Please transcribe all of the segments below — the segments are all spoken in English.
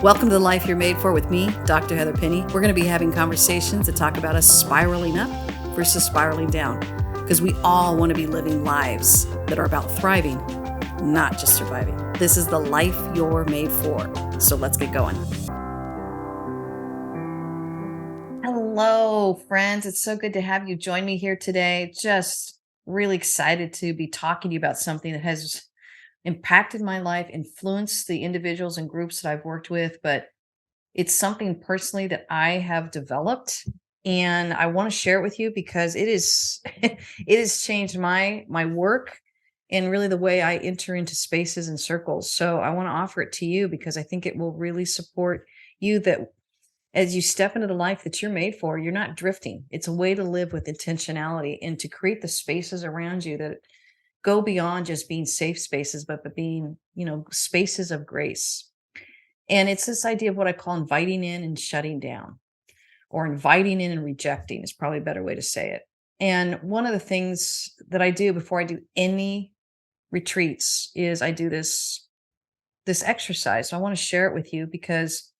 Welcome to the Life You're Made For with me, Dr. Heather Penny. We're going to be having conversations that talk about us spiraling up versus spiraling down, because we all want to be living lives that are about thriving, not just surviving. This is the life you're made for. So let's get going. Hello, friends. It's so good to have you join me here today. Just really excited to be talking to you about something that has impacted my life, influenced the individuals and groups that I've worked with, but it's something personally that I have developed, and I want to share it with you because it is it has changed my work and really the way I enter into spaces and circles. So I want to offer it to you because I think it will really support you, that as you step into the life that you're made for, you're not drifting. It's a way to live with intentionality and to create the spaces around you that go beyond just being safe spaces, but being, spaces of grace. And it's this idea of what I call inviting in and shutting down, or inviting in and rejecting is probably a better way to say it. And one of the things that I do before I do any retreats is I do this exercise. So I want to share it with you because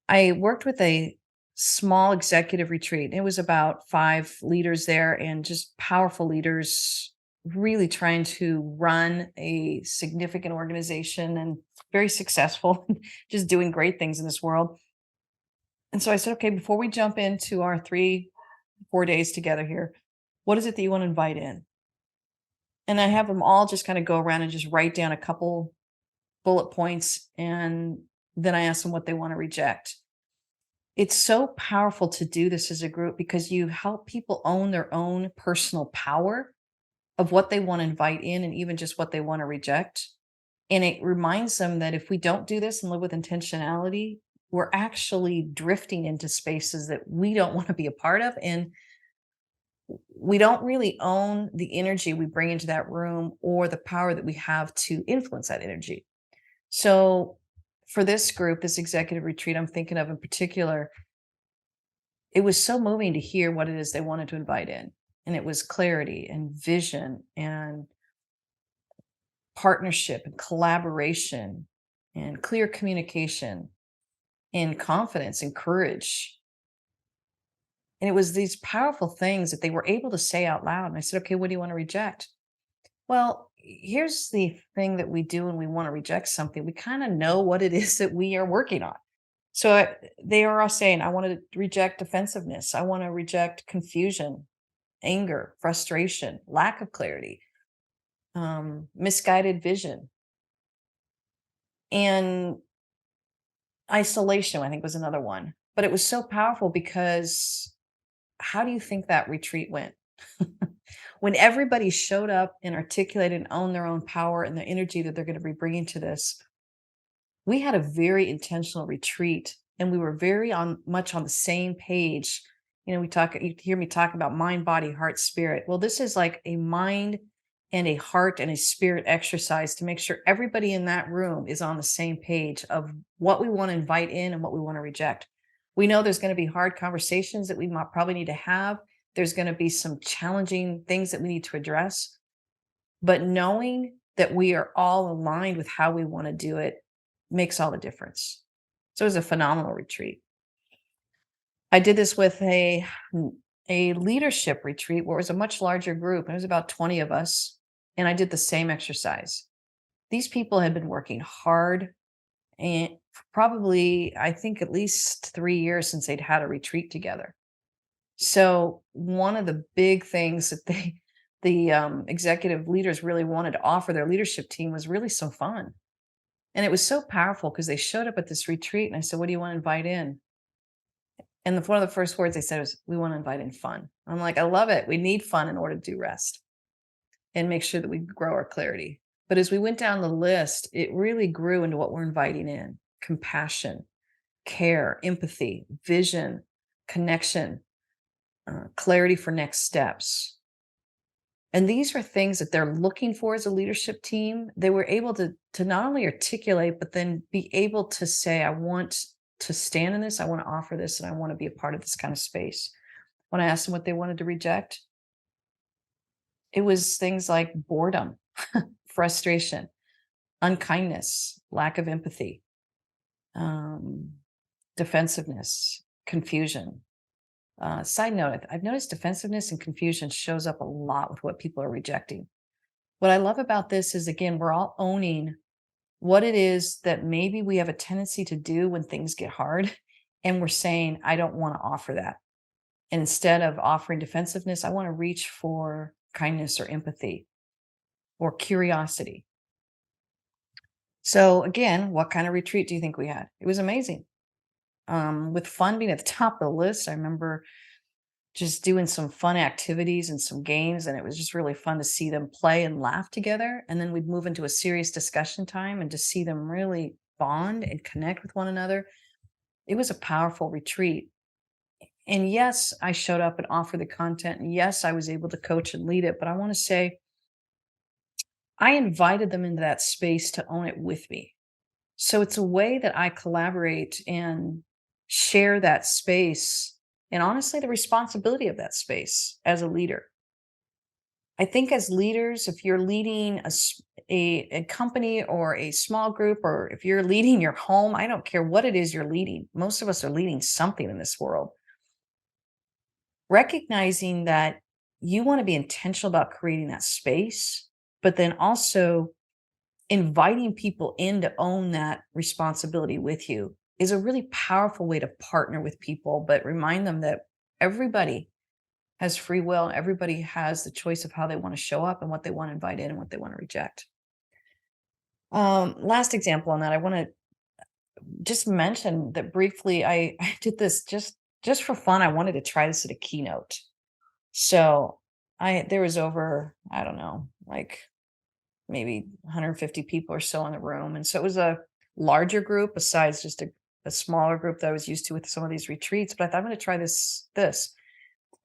I worked with a small executive retreat. It was about 5 leaders there, and just powerful leaders really trying to run a significant organization and very successful, just doing great things in this world. And so I said, okay, before we jump into our 4 days together here, what is it that you want to invite in? And I have them all just kind of go around and just write down a couple bullet points. And then I ask them what they want to reject. It's so powerful to do this as a group because you help people own their own personal power of what they want to invite in and even just what they want to reject. And it reminds them that if we don't do this and live with intentionality, we're actually drifting into spaces that we don't want to be a part of. And we don't really own the energy we bring into that room or the power that we have to influence that energy. So for this group, this executive retreat I'm thinking of in particular, it was so moving to hear what it is they wanted to invite in. And it was clarity and vision and partnership and collaboration and clear communication and confidence and courage. And it was these powerful things that they were able to say out loud. And I said, okay, what do you want to reject? Well, here's the thing that we do when we want to reject something. We kind of know what it is that we are working on. So they are all saying, I want to reject defensiveness. I want to reject confusion, anger, frustration, lack of clarity, misguided vision, and isolation, I think was another one. But it was so powerful because how do you think that retreat went? When everybody showed up and articulated and owned their own power and the energy that they're going to be bringing to this, we had a very intentional retreat, and we were very much on the same page. You hear me talk about mind, body, heart, spirit. Well, this is like a mind and a heart and a spirit exercise to make sure everybody in that room is on the same page of what we want to invite in and what we want to reject. We know there's going to be hard conversations that we might probably need to have. There's going to be some challenging things that we need to address, but knowing that we are all aligned with how we want to do it makes all the difference. So it was a phenomenal retreat. I did this with a leadership retreat where it was a much larger group. It was about 20 of us, and I did the same exercise. These people had been working hard, and probably, I think, at least 3 years since they'd had a retreat together. So one of the big things that the executive leaders really wanted to offer their leadership team was really some fun. And it was so powerful because they showed up at this retreat and I said, what do you want to invite in? And one of the first words they said was, we want to invite in fun. I'm like, I love it. We need fun in order to do rest and make sure that we grow our clarity. But as we went down the list, it really grew into what we're inviting in: compassion, care, empathy, vision, connection, clarity for next steps. And these are things that they're looking for as a leadership team. They were able to not only articulate, but then be able to say, I want to stand in this, I want to offer this, and I want to be a part of this kind of space. When I asked them what they wanted to reject, it was things like boredom, frustration, unkindness, lack of empathy. um, defensiveness, confusion. Side note, I've noticed defensiveness and confusion shows up a lot with what people are rejecting. What I love about this is, again, we're all owning what it is that maybe we have a tendency to do when things get hard. And we're saying, I don't want to offer that. And instead of offering defensiveness, I want to reach for kindness or empathy or curiosity. So, again, what kind of retreat do you think we had? It was amazing. With fun being at the top of the list, I remember just doing some fun activities and some games, and it was just really fun to see them play and laugh together. And then we'd move into a serious discussion time and to see them really bond and connect with one another. It was a powerful retreat. And yes, I showed up and offered the content. And yes, I was able to coach and lead it. But I want to say I invited them into that space to own it with me. So it's a way that I collaborate and share that space and honestly the responsibility of that space as a leader. I think as leaders, if you're leading a company or a small group, or if you're leading your home, I don't care what it is you're leading. Most of us are leading something in this world. Recognizing that you want to be intentional about creating that space, but then also inviting people in to own that responsibility with you is a really powerful way to partner with people, but remind them that everybody has free will. Everybody has the choice of how they want to show up and what they want to invite in and what they want to reject. Last example on that, I want to just mention that briefly. I did this just for fun. I wanted to try this at a keynote. So there was over, I don't know, like maybe 150 people or so in the room. And so it was a larger group besides just a smaller group that I was used to with some of these retreats. But I thought I'm going to try this.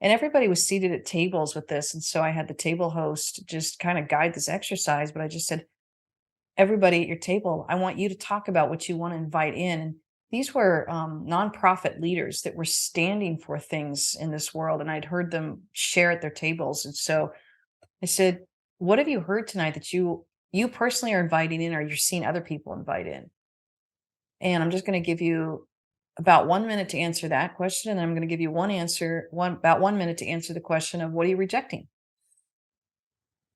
And everybody was seated at tables with this. And so I had the table host just kind of guide this exercise. But I just said, everybody at your table, I want you to talk about what you want to invite in. And these were nonprofit leaders that were standing for things in this world. And I'd heard them share at their tables. And so I said, what have you heard tonight that you personally are inviting in or you're seeing other people invite in? And I'm just going to give you about 1 minute to answer that question. And I'm going to give you about 1 minute to answer the question of what are you rejecting?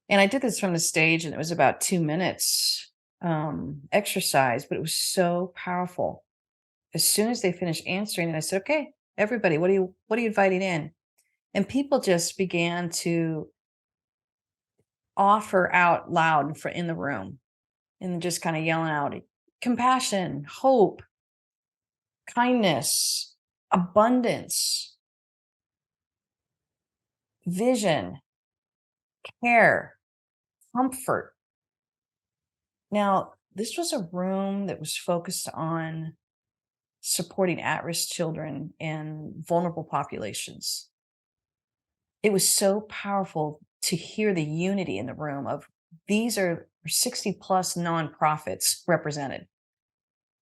And I did this from the stage and it was about 2 minutes exercise, but it was so powerful. As soon as they finished answering it, I said, okay, everybody, what are you inviting in? And people just began to offer out loud in the room and just kind of yelling out compassion, hope, kindness, abundance, vision, care, comfort. Now, this was a room that was focused on supporting at risk children and vulnerable populations. It was so powerful to hear the unity in the room of these are 60 plus nonprofits represented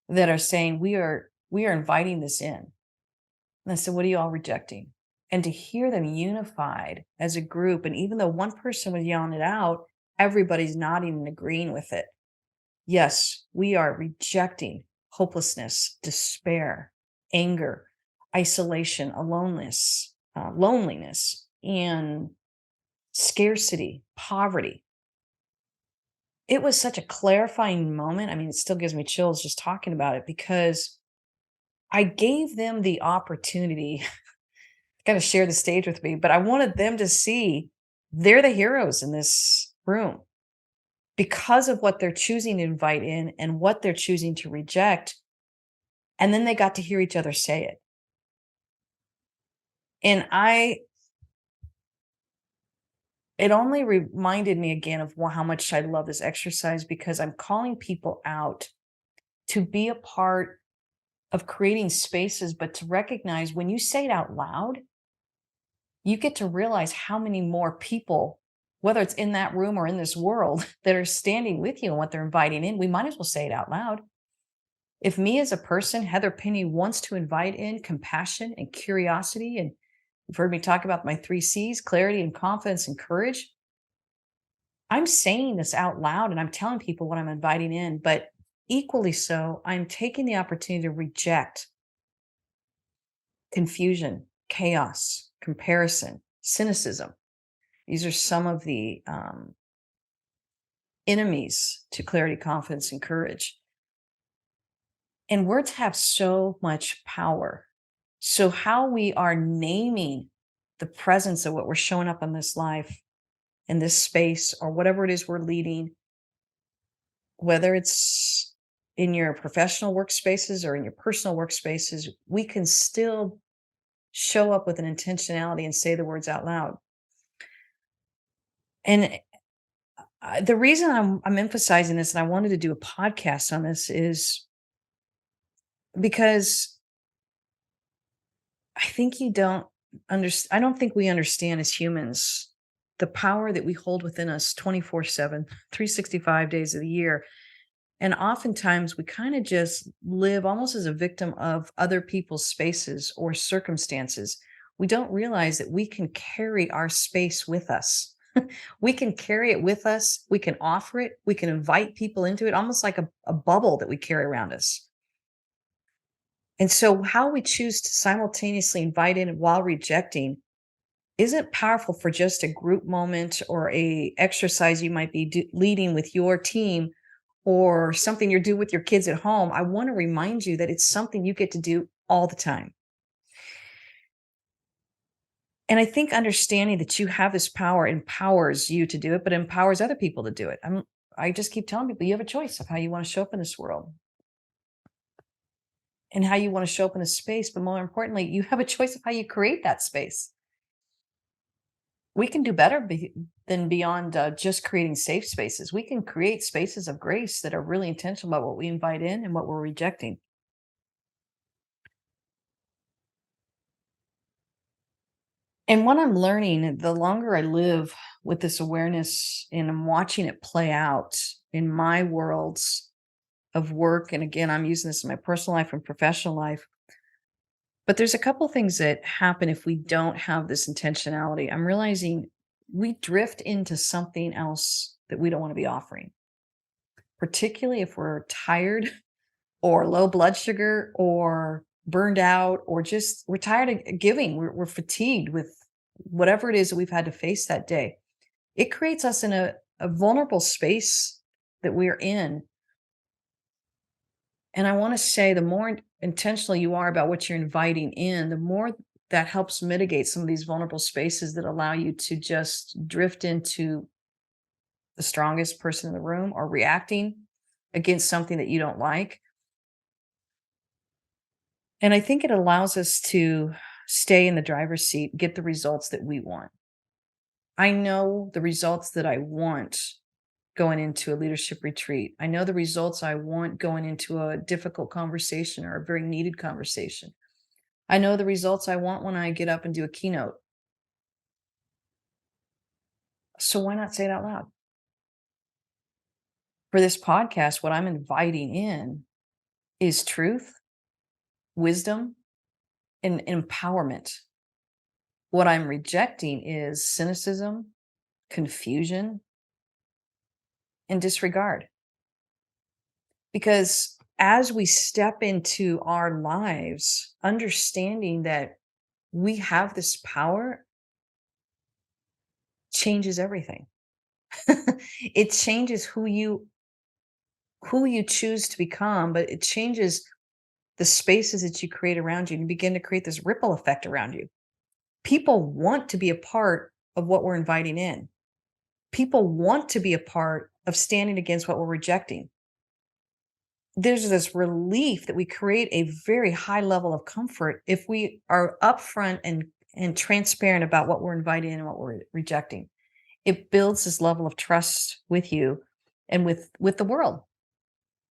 that are saying we are inviting this in. And I said, what are you all rejecting? And to hear them unified as a group, and even though one person was yelling it out, everybody's nodding and agreeing with it. Yes, we are rejecting hopelessness, despair, anger, isolation, aloneness, loneliness, and scarcity, poverty. It was such a clarifying moment. I mean, it still gives me chills just talking about it because I gave them the opportunity kind of share the stage with me, but I wanted them to see they're the heroes in this room because of what they're choosing to invite in and what they're choosing to reject. And then they got to hear each other say it. And it only reminded me again of how much I love this exercise because I'm calling people out to be a part of creating spaces, but to recognize when you say it out loud, you get to realize how many more people, whether it's in that room or in this world, that are standing with you and what they're inviting in. We might as well say it out loud. If me as a person, Heather Penny, wants to invite in compassion and curiosity, and you've heard me talk about my 3 C's, clarity and confidence and courage, I'm saying this out loud and I'm telling people what I'm inviting in, but equally so, I'm taking the opportunity to reject confusion, chaos, comparison, cynicism. These are some of the enemies to clarity, confidence, and courage. And words have so much power. So, how we are naming the presence of what we're showing up in this life, in this space, or whatever it is we're leading, whether it's in your professional workspaces or in your personal workspaces, we can still show up with an intentionality and say the words out loud. And the reason I'm emphasizing this, and I wanted to do a podcast on this, is because I think you don't understand. I don't think we understand as humans the power that we hold within us 24/7, 365 days of the year. And oftentimes we kind of just live almost as a victim of other people's spaces or circumstances. We don't realize that we can carry our space with us. We can carry it with us. We can offer it. We can invite people into it, almost like a bubble that we carry around us. And so, how we choose to simultaneously invite in while rejecting isn't powerful for just a group moment or a exercise you might be leading with your team or something you do with your kids at home. I want to remind you that it's something you get to do all the time. And I think understanding that you have this power empowers you to do it, but empowers other people to do it. I just keep telling people you have a choice of how you want to show up in this world and how you want to show up in a space. But more importantly, you have a choice of how you create that space. We can do better than beyond just creating safe spaces. We can create spaces of grace that are really intentional about what we invite in and what we're rejecting. And what I'm learning, the longer I live with this awareness and I'm watching it play out in my worlds of work, and again, I'm using this in my personal life and professional life. But there's a couple things that happen if we don't have this intentionality. I'm realizing we drift into something else that we don't want to be offering, particularly if we're tired or low blood sugar or burned out or just we're tired of giving. We're fatigued with whatever it is that we've had to face that day. It creates us in a vulnerable space that we're in. And I want to say the more intentional you are about what you're inviting in, the more that helps mitigate some of these vulnerable spaces that allow you to just drift into the strongest person in the room or reacting against something that you don't like. And I think it allows us to stay in the driver's seat, get the results that we want. I know the results that I want going into a leadership retreat. I know the results I want going into a difficult conversation or a very needed conversation. I know the results I want when I get up and do a keynote. So why not say it out loud? For this podcast, what I'm inviting in is truth, wisdom, and empowerment. What I'm rejecting is cynicism, confusion, and disregard. Because as we step into our lives, understanding that we have this power changes everything. It changes who you choose to become, but it changes the spaces that you create around you and you begin to create this ripple effect around you. People want to be a part of what we're inviting in. People want to be a part of standing against what we're rejecting. There's this relief that we create a very high level of comfort if we are upfront and transparent about what we're inviting in and what we're rejecting. It builds this level of trust with you and with the world.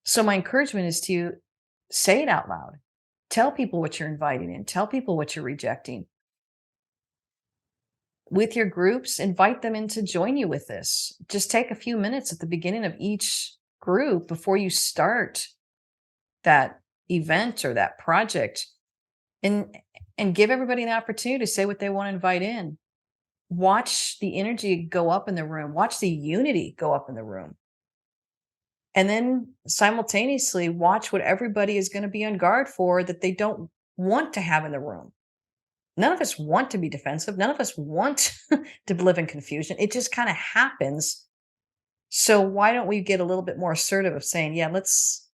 So my encouragement is to say it out loud. Tell people what you're inviting in. Tell people what you're rejecting. With your groups, invite them in to join you with this. Just take a few minutes at the beginning of each group before you start that event or that project and give everybody an opportunity to say what they want to invite in. Watch the energy go up in the room. Watch the unity go up in the room. and then simultaneously watch what everybody is going to be on guard for that they don't want to have in the room. None of us want to be defensive. None of us want to live in confusion. It just kind of happens. So why don't we get a little bit more assertive of saying, yeah, let's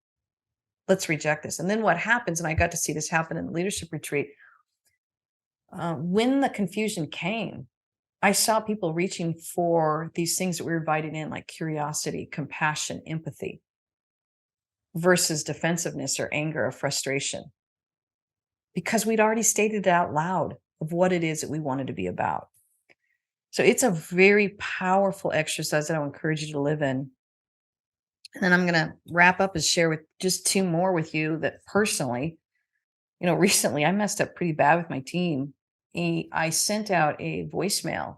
reject this. And then what happens, and I got to see this happen in the leadership retreat, when the confusion came, I saw people reaching for these things that we were inviting in, like curiosity, compassion, empathy, versus defensiveness or anger or frustration, because we'd already stated it out loud of what it is that we wanted to be about. So it's a very powerful exercise that I encourage you to live in. And then I'm going to wrap up and share with just two more with you that personally, recently I messed up pretty bad with my team. I sent out a voicemail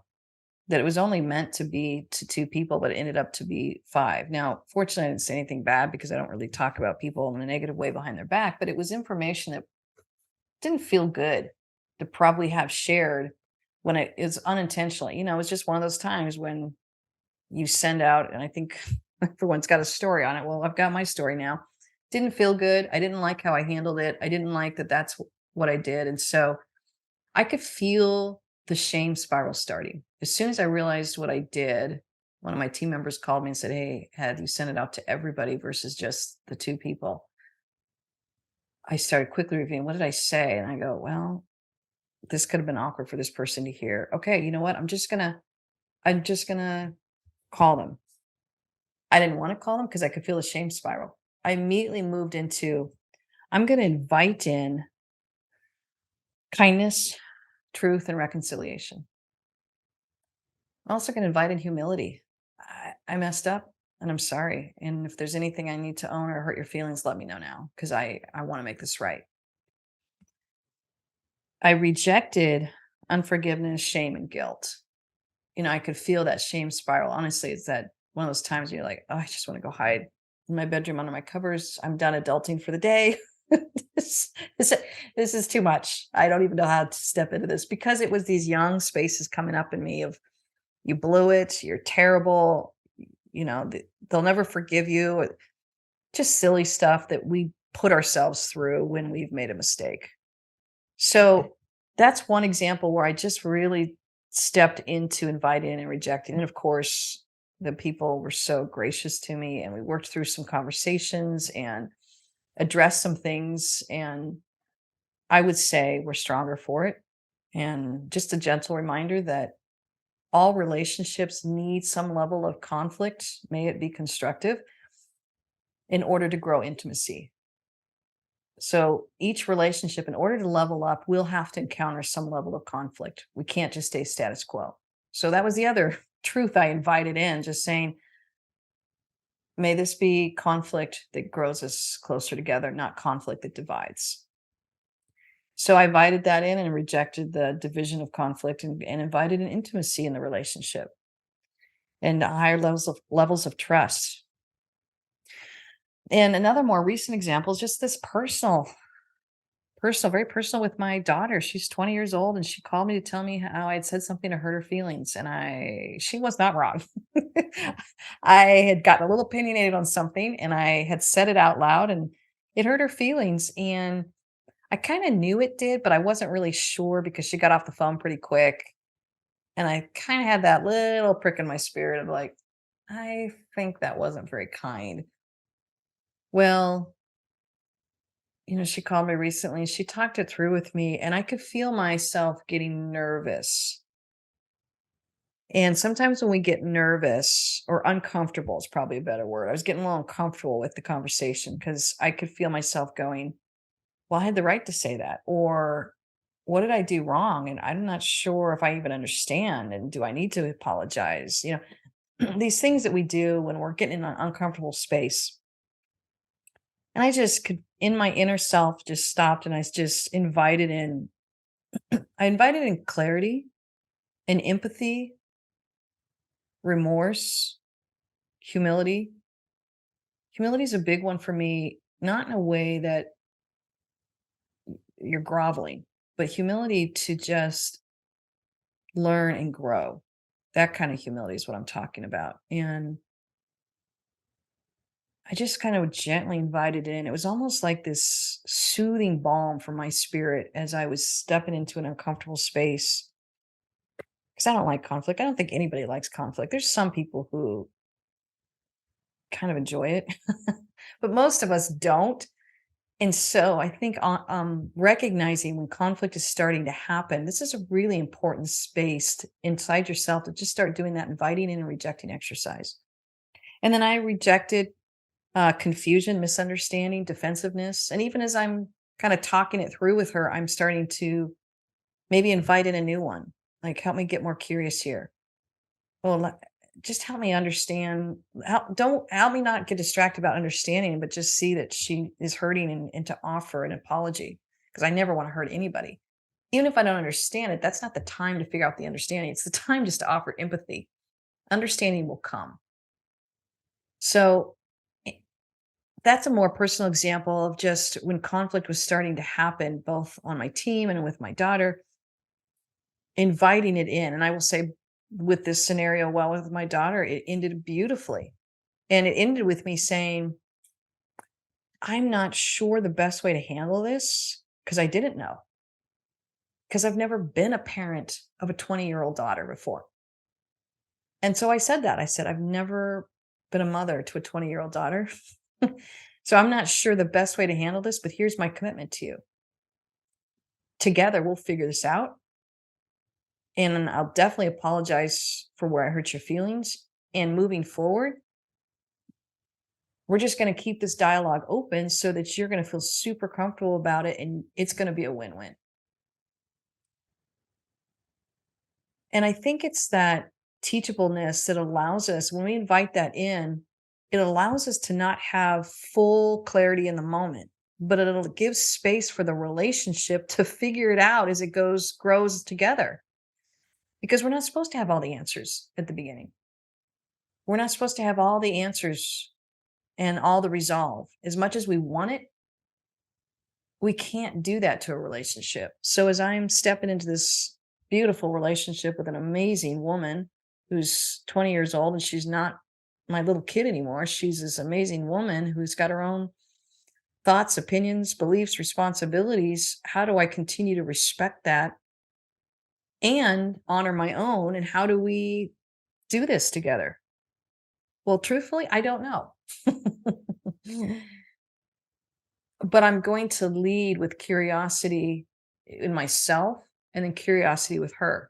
that it was only meant to be to two people, but it ended up to be five. Now, fortunately, I didn't say anything bad because I don't really talk about people in a negative way behind their back, but it was information that didn't feel good to probably have shared when it is unintentionally. It was just one of those times when you send out, and I think everyone's got a story on it. Well, I've got my story now. Didn't feel good. I didn't like how I handled it. I didn't like that that's what I did. And so I could feel the shame spiral starting. As soon as I realized what I did, one of my team members called me and said, "Hey, had you sent it out to everybody versus just the two people?" I started quickly reviewing, what did I say? And I go, well, this could have been awkward for this person to hear. Okay, you know what? I'm just gonna call them. I didn't want to call them because I could feel the shame spiral. I immediately moved into, I'm gonna invite in kindness, truth, and reconciliation. I'm also gonna invite in humility. I messed up and I'm sorry. And if there's anything I need to own or hurt your feelings, let me know now because I want to make this right. I rejected unforgiveness, shame, and guilt. I could feel that shame spiral. Honestly, it's that one of those times you're like, oh, I just want to go hide in my bedroom under my covers. I'm done adulting for the day. this, this, this is too much. I don't even know how to step into this because it was these young spaces coming up in me of you blew it, you're terrible, they'll never forgive you. Just silly stuff that we put ourselves through when we've made a mistake. So that's one example where I just really stepped into inviting and rejecting. And of course, the people were so gracious to me and we worked through some conversations and addressed some things. And I would say we're stronger for it. And just a gentle reminder that all relationships need some level of conflict, may it be constructive, in order to grow intimacy. So each relationship, in order to level up, will have to encounter some level of conflict. We can't just stay status quo. So that was the other truth I invited in, just saying, may this be conflict that grows us closer together, not conflict that divides. So I invited that in and rejected the division of conflict and invited an intimacy in the relationship and higher levels of trust. And another more recent example is just this personal, very personal with my daughter. She's 20 years old and she called me to tell me how I had said something to hurt her feelings. And she was not wrong. I had gotten a little opinionated on something and I had said it out loud and it hurt her feelings. And I kind of knew it did, but I wasn't really sure because she got off the phone pretty quick. And I kind of had that little prick in my spirit of like, I think that wasn't very kind. Well, she called me recently. She talked it through with me, and I could feel myself getting nervous. And sometimes when we get nervous or uncomfortable, is probably a better word. I was getting a little uncomfortable with the conversation because I could feel myself going, well, I had the right to say that. Or what did I do wrong? And I'm not sure if I even understand. And do I need to apologize? These things that we do when we're getting in an uncomfortable space. And I just could, in my inner self, just stopped and I invited in clarity and empathy, remorse, humility. Humility is a big one for me, not in a way that you're groveling, but humility to just learn and grow. That kind of humility is what I'm talking about. And I just kind of gently invited in. It was almost like this soothing balm for my spirit as I was stepping into an uncomfortable space. Because I don't like conflict. I don't think anybody likes conflict. There's some people who kind of enjoy it, but most of us don't. And so I think recognizing when conflict is starting to happen, this is a really important space inside yourself to just start doing that inviting in and rejecting exercise. And then I rejected confusion, misunderstanding, defensiveness. And even as I'm kind of talking it through with her, I'm starting to maybe invite in a new one. Like, help me get more curious here. Well, just help me understand. Don't help me not get distracted about understanding, but just see that she is hurting and to offer an apology because I never want to hurt anybody. Even if I don't understand it, that's not the time to figure out the understanding. It's the time just to offer empathy. Understanding will come. So that's a more personal example of just when conflict was starting to happen, both on my team and with my daughter, inviting it in. And I will say, with this scenario, well, with my daughter, it ended beautifully. And it ended with me saying, I'm not sure the best way to handle this because I didn't know, because I've never been a parent of a 20-year-old daughter before. And so I said that. I said, I've never been a mother to a 20-year-old daughter. So I'm not sure the best way to handle this, but here's my commitment to you. Together, we'll figure this out. And I'll definitely apologize for where I hurt your feelings. And moving forward, we're just going to keep this dialogue open so that you're going to feel super comfortable about it and it's going to be a win win. And I think it's that teachableness that allows us, when we invite that in, it allows us to not have full clarity in the moment, but it'll give space for the relationship to figure it out as it grows together. Because we're not supposed to have all the answers at the beginning. We're not supposed to have all the answers and all the resolve. As much as we want it, we can't do that to a relationship. So as I'm stepping into this beautiful relationship with an amazing woman who's 20 years old and she's not my little kid anymore. She's this amazing woman who's got her own thoughts, opinions, beliefs, responsibilities. How do I continue to respect that and honor my own? And how do we do this together? Well, truthfully, I don't know. But I'm going to lead with curiosity in myself and then curiosity with her.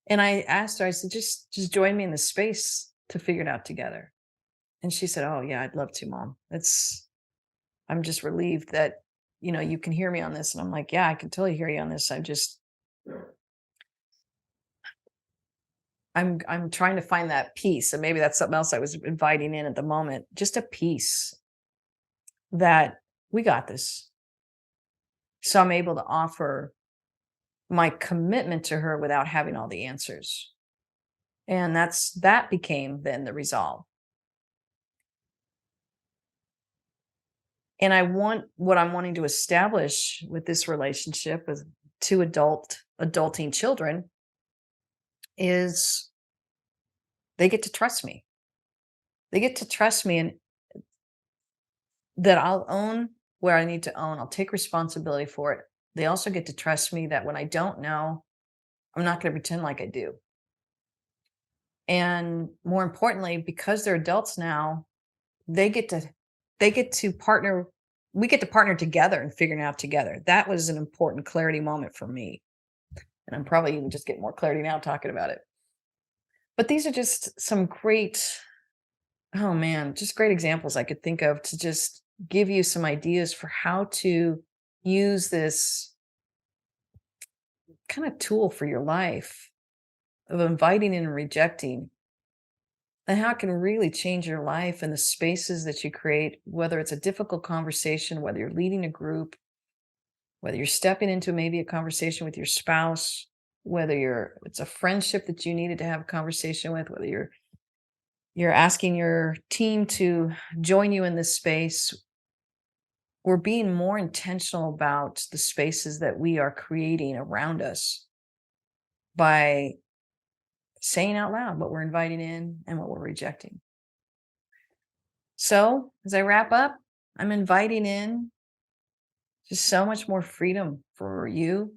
And I asked her, I said, just join me in the space to figure it out together. And she said, oh yeah, I'd love to, Mom. I'm just relieved that, you can hear me on this. And I'm like, yeah, I can totally hear you on this. I'm trying to find that peace. And maybe that's something else I was inviting in at the moment. Just a peace that we got this. So I'm able to offer my commitment to her without having all the answers. And that became then the resolve. And what I'm wanting to establish with this relationship with two adulting children is they get to trust me. They get to trust me and that I'll own where I need to own. I'll take responsibility for it. They also get to trust me that when I don't know, I'm not going to pretend like I do. And more importantly, because they're adults now, they get to partner. We get to partner together and figuring it out together. That was an important clarity moment for me. And I'm probably even just getting more clarity now talking about it. But these are just some great, oh man, just great examples I could think of to just give you some ideas for how to use this kind of tool for your life of inviting and rejecting, and how it can really change your life and the spaces that you create, whether it's a difficult conversation, whether you're leading a group, whether you're stepping into maybe a conversation with your spouse, whether it's a friendship that you needed to have a conversation with, whether you're asking your team to join you in this space. We're being more intentional about the spaces that we are creating around us by saying out loud what we're inviting in and what we're rejecting. So, as I wrap up, I'm inviting in just so much more freedom for you,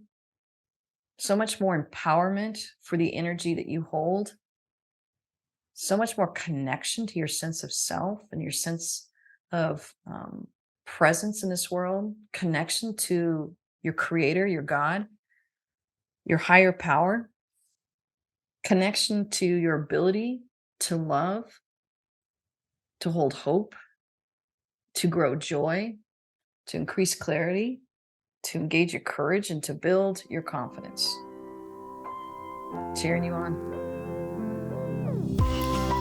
so much more empowerment for the energy that you hold, so much more connection to your sense of self and your sense of presence in this world, connection to your creator, your God, your higher power, connection to your ability to love, to hold hope, to grow joy, to increase clarity, to engage your courage, and to build your confidence. Cheering you on.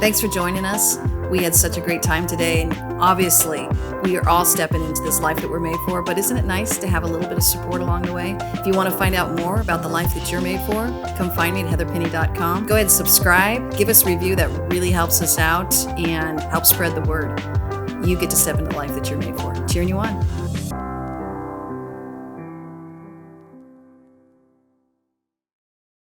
Thanks for joining us. We had such a great time today. And obviously, we are all stepping into this life that we're made for. But isn't it nice to have a little bit of support along the way? If you want to find out more about the life that you're made for, come find me at heatherpenny.com. Go ahead and subscribe. Give us a review. That really helps us out and helps spread the word. You get to step into the life that you're made for. Cheering you on.